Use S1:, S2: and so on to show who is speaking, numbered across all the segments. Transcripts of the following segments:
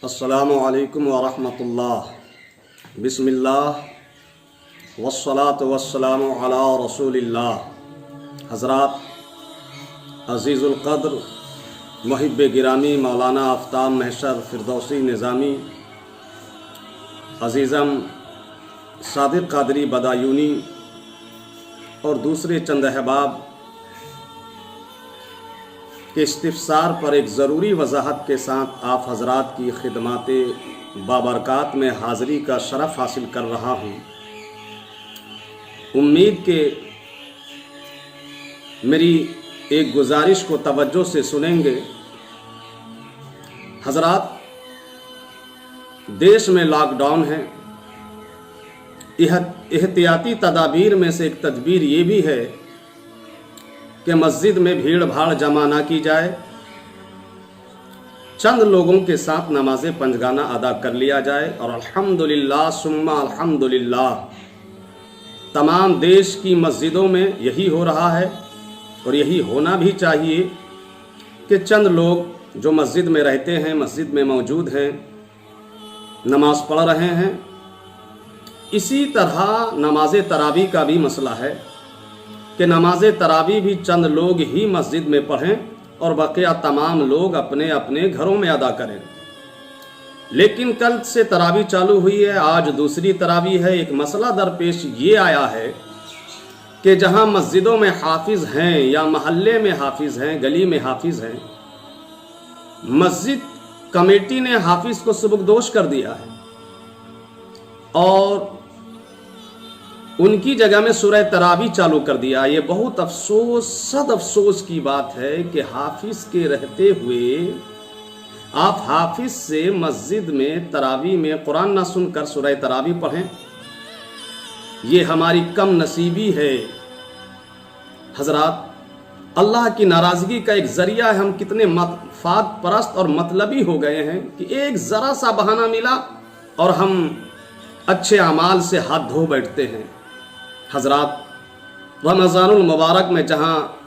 S1: अस्सलामु अलैकुम वरहमतुल्लाह। बिस्मिल्लाह वस्सलातु वस्सलामु अला रसूलिल्लाह। हज़रात, अज़ीज़ुल क़द्र मुहिब्ब गिरामी मौलाना आफ्ताब महशर फ़िरदौसी निज़ामी, अज़ीज़म सादिक़ क़ादरी बदायूनी और दूसरे चंद अहबाब के इस्तिफ़सार पर एक ज़रूरी वजाहत के साथ आप हज़रात की खिदमाते बाबरकात में हाज़री का शरफ़ हासिल कर रहा हूँ। उम्मीद के मेरी एक गुजारिश को तवज्जो से सुनेंगे। हज़रात, देश में लॉकडाउन है। एहतियाती तदाबीर में से एक तदबीर ये भी है कि मस्जिद में भीड़ भाड़ जमा ना की जाए, चंद लोगों के साथ नमाज पंजगाना अदा कर लिया जाए। और अल्हम्दुलिल्लाह सुम्मा अल्हम्दुलिल्लाह, तमाम देश की मस्जिदों में यही हो रहा है और यही होना भी चाहिए कि चंद लोग जो मस्जिद में रहते हैं, मस्जिद में मौजूद हैं, नमाज पढ़ रहे हैं। इसी तरह नमाज तरावी का भी मसला है कि नमाज तरावी भी चंद लोग ही मस्जिद में पढ़ें और बकिया तमाम लोग अपने अपने घरों में अदा करें। लेकिन कल से तरावी चालू हुई है, आज दूसरी तरावी है। एक मसला दरपेश ये आया है कि जहां मस्जिदों में हाफिज हैं या महल्ले में हाफिज हैं, गली में हाफिज हैं, मस्जिद कमेटी ने हाफिज को सुबकदोश कर दिया है और उनकी जगह में सूरह तरावी चालू कर दिया। ये बहुत अफसोस, सद अफसोस की बात है कि हाफिज के रहते हुए आप हाफिज से मस्जिद में तरावी में कुरान ना सुनकर सूरह तरावी पढ़ें। ये हमारी कम नसीबी है। हजरात, अल्लाह की नाराज़गी का एक ज़रिया है। हम कितने मफाद परस्त और मतलबी हो गए हैं कि एक ज़रा सा बहाना मिला और हम अच्छे अमाल से हाथ धो बैठते हैं। हज़रात, रमज़ानुल मुबारक में जहाँ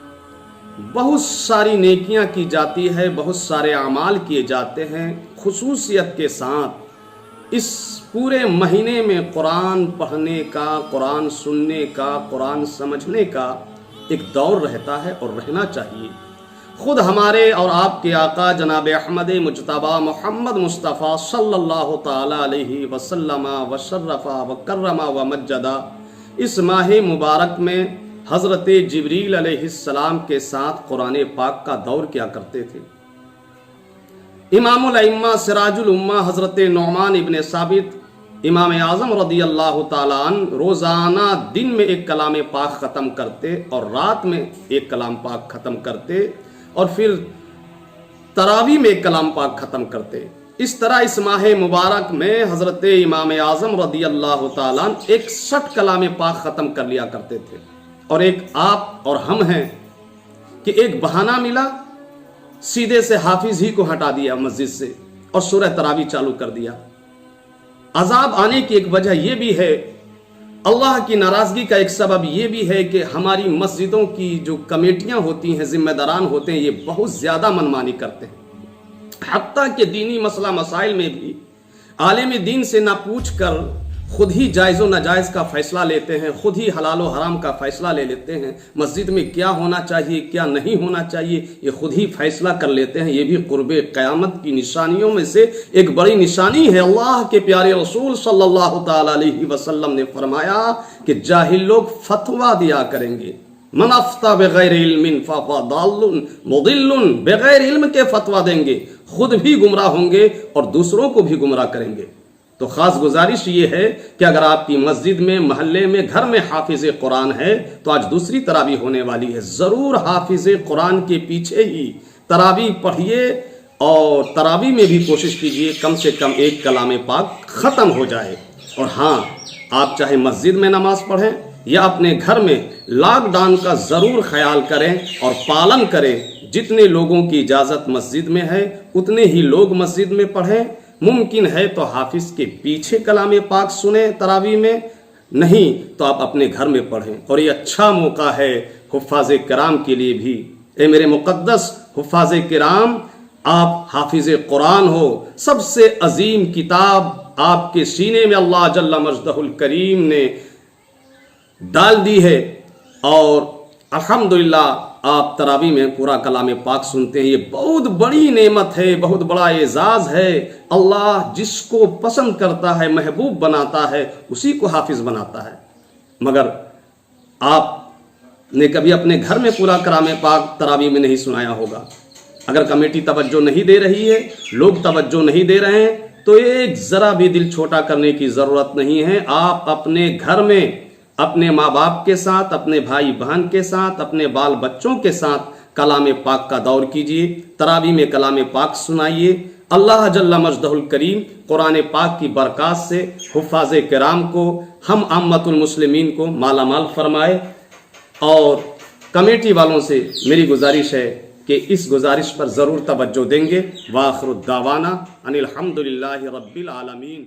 S1: बहुत सारी नेकियां की जाती है, बहुत सारे अमाल किए जाते हैं, खुसूसियत के साथ इस पूरे महीने में कुरान पढ़ने का, कुरान सुनने का, कुरान समझने का एक दौर रहता है और रहना चाहिए। खुद हमारे और आपके आका जनाब अहमद मुजतबा मोहम्मद मुस्तफ़ा सल्लल्लाहु ताला अलैहि वसल्लम व शर्रफा व कर्रमा व मज्जदा इस माह मुबारक में हज़रत जिब्रील अलैहिस्सलाम के साथ कुरान पाक का दौर किया करते थे। इमामुल अइम्मा सिराजुल उम्मा हज़रत नुअमान इब्न साबित इमाम आज़म रदी अल्लाह ताला अन्हु रोज़ाना दिन में एक कलाम पाक ख़त्म करते और रात में एक कलाम पाक ख़त्म करते और फिर तरावी में एक कलाम पाक ख़त्म करते। इस तरह इस माह मुबारक में हज़रत इमाम आज़म रदी अल्लाह ताला अन्हु 61 कलाम पाक ख़त्म कर लिया करते थे। और एक आप और हम हैं कि एक बहाना मिला, सीधे से हाफिज ही को हटा दिया मस्जिद से और सूरह तरावी चालू कर दिया। अजाब आने की एक वजह यह भी है, अल्लाह की नाराज़गी का एक सबब यह भी है कि हमारी मस्जिदों की जो कमेटियां होती हैं, जिम्मेदारान होते हैं, ये बहुत ज़्यादा मनमानी करते हैं। हत्ता के दीनी मसला मसाइल में भी आलिम दीन से ना पूछ कर खुद ही जायज़ व नाजायज़ का फ़ैसला लेते हैं, खुद ही हलाल व हराम का फ़ैसला ले लेते हैं। मस्जिद में क्या होना चाहिए, क्या नहीं होना चाहिए, ये खुद ही फ़ैसला कर लेते हैं। ये भी क़ुर्बे क़यामत की निशानियों में से एक बड़ी निशानी है। अल्लाह के प्यारे रसूल सल्लल्लाहु ताला अलैहि वसल्लम ने फरमाया कि जाहिल लोग फतवा दिया करेंगे। मन अफ्ता बगैर इल्मिन फहुवा दाल्लुन मुदिल्लुन, बगैर इल्म के फतवा देंगे, खुद भी गुमराह होंगे और दूसरों को भी गुमराह करेंगे। तो ख़ास गुजारिश ये है कि अगर आपकी मस्जिद में, महल्ले में, घर में हाफिज कुरान है तो आज दूसरी तरावी होने वाली है। ज़रूर हाफिज कुरान के पीछे ही तरावी पढ़िए और तरावी में भी कोशिश कीजिए कम से कम एक कलाम पाक ख़त्म हो जाए। और हाँ, आप चाहे मस्जिद में नमाज पढ़ें या अपने घर में, लॉकडाउन का ज़रूर ख्याल करें और पालन करें। जितने लोगों की इजाज़त मस्जिद में है उतने ही लोग मस्जिद में पढ़ें। मुमकिन है तो हाफिज के पीछे कलाम पाक सुने तरावी में, नहीं तो आप अपने घर में पढ़ें। और ये अच्छा मौका है हुफ़ाज़ किराम के लिए भी। ए मेरे मुक़द्दस हुफ़ाज़ किराम, آپ حافظ قرآن ہو، سب سے عظیم کتاب آپ کے سینے میں اللہ جل مجدہ الکریم نے ڈال دی ہے، اور الحمدللہ آپ تراویح میں پورا کلام پاک سنتے ہیں۔ یہ بہت بڑی نعمت ہے، بہت بڑا اعزاز ہے۔ اللہ جس کو پسند کرتا ہے، محبوب بناتا ہے، اسی کو حافظ بناتا ہے۔ مگر آپ نے کبھی اپنے گھر میں پورا کلام پاک تراویح میں نہیں سنایا ہوگا۔ اگر کمیٹی توجہ نہیں دے رہی ہے، لوگ توجہ نہیں دے رہے ہیں، تو ایک ذرا بھی دل چھوٹا کرنے کی ضرورت نہیں ہے۔ آپ اپنے گھر میں اپنے ماں باپ کے ساتھ، اپنے بھائی بہن کے ساتھ، اپنے بال بچوں کے ساتھ کلام پاک کا دور کیجیے، تراویح میں کلام پاک سنائیے۔ اللہ جل مجدہ الکریم قرآن پاک کی برکات سے حفاظ کرام کو، ہم عامۃ المسلمین کو مالا مال فرمائے۔ اور کمیٹی والوں سے میری گزارش ہے کہ اس گزارش پر ضرور توجہ دیں گے۔ وآخر الدعوانا ان الحمدللہ رب العالمین۔